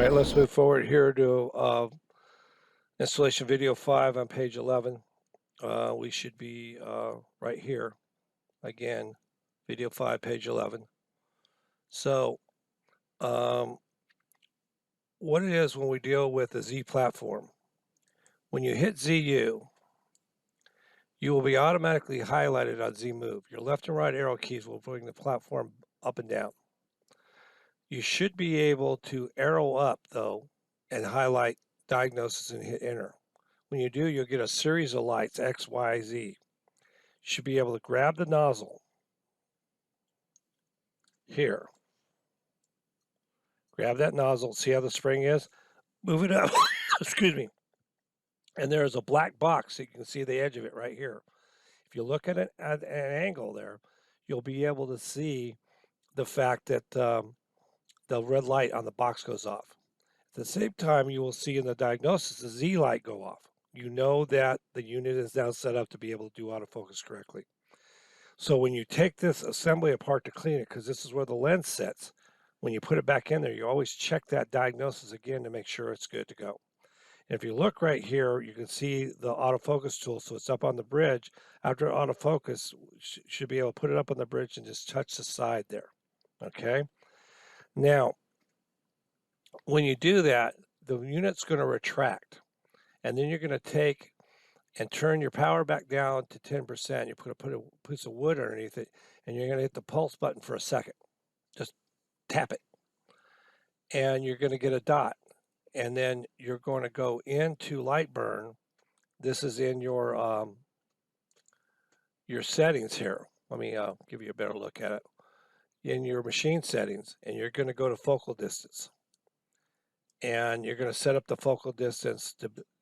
right, let's move forward here to installation video 5 on page 11. We should be right here. Again, video 5, page 11. So what it is when we deal with the Z platform, when you hit ZU, you will be automatically highlighted on Z move. Your left and right arrow keys will bring the platform up and down. You should be able to arrow up though and highlight diagnosis and hit enter. When you do, you'll get a series of lights, X, Y, Z. You should be able to grab the nozzle here. Grab that nozzle, see how the spring is? Move it up, excuse me. And there's a black box, so you can see the edge of it right here. If you look at it at an angle there, you'll be able to see the fact that the red light on the box goes off. At the same time, you will see in the diagnosis the Z light go off. You know that the unit is now set up to be able to do autofocus correctly. So when you take this assembly apart to clean it, because this is where the lens sits, when you put it back in there, you always check that diagnosis again to make sure it's good to go. And if you look right here, you can see the autofocus tool. So it's up on the bridge. After autofocus, should be able to put it up on the bridge and just touch the side there. Okay. Now, when you do that, the unit's going to retract. And then you're going to take and turn your power back down to 10%. You put a piece of wood underneath it, and you're going to hit the pulse button for a second. Just tap it. And you're going to get a dot. And then you're going to go into Lightburn. This is in your settings here. Let me give you a better look at it. In your machine settings, and you're going to go to focal distance. And you're going to set up the focal distance.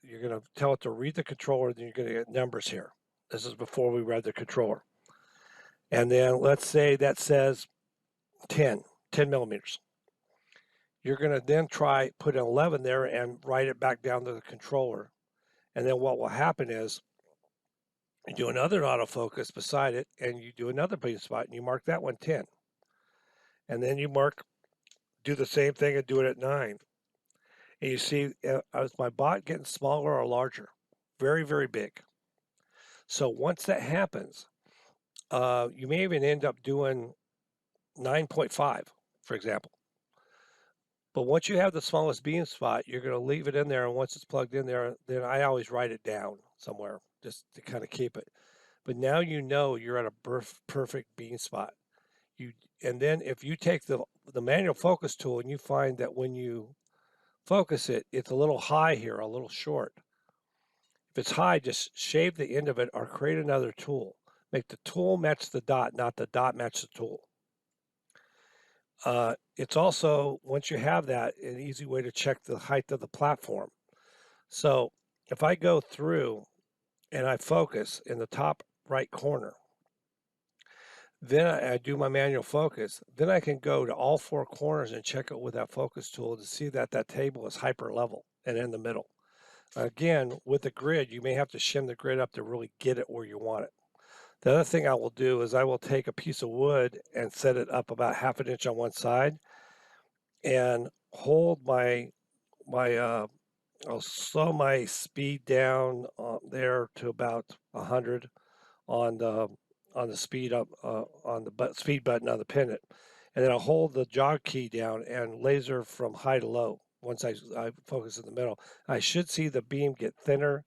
You're going to tell it to read the controller, then you're going to get numbers here. This is before we read the controller. And then let's say that says 10 millimeters. You're going to then put an 11 there and write it back down to the controller. And then what will happen is you do another autofocus beside it, and you do another beam spot, and you mark that one 10. And then you do the same thing and do it at 9. And you see, is my bot getting smaller or larger? Very, very big. So once that happens, you may even end up doing 9.5, for example. But once you have the smallest beam spot, you're going to leave it in there. And once it's plugged in there, then I always write it down somewhere just to kind of keep it. But now you know you're at a perfect beam spot. And then if you take the manual focus tool and you find that when you focus it, it's a little high here, a little short. If it's high, just shave the end of it or create another tool. Make the tool match the dot, not the dot match the tool. It's also, once you have that, an easy way to check the height of the platform. So if I go through and I focus in the top right corner, then I do my manual focus, then I can go to all 4 corners and check it with that focus tool to see that that table is hyper level and in the middle. Again, with the grid, you may have to shim the grid up to really get it where you want it. The other thing I will do is I will take a piece of wood and set it up about 1/2 an inch on one side and hold I'll slow my speed down there to about 100 on the speed up on the speed button on the pennant, and then I'll hold the jog key down and laser from high to low. Once I focus in the middle, I should see the beam get thinner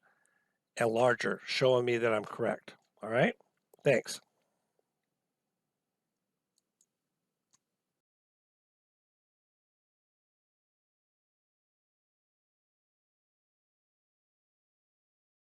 and larger, showing me that I'm correct. All right, thanks.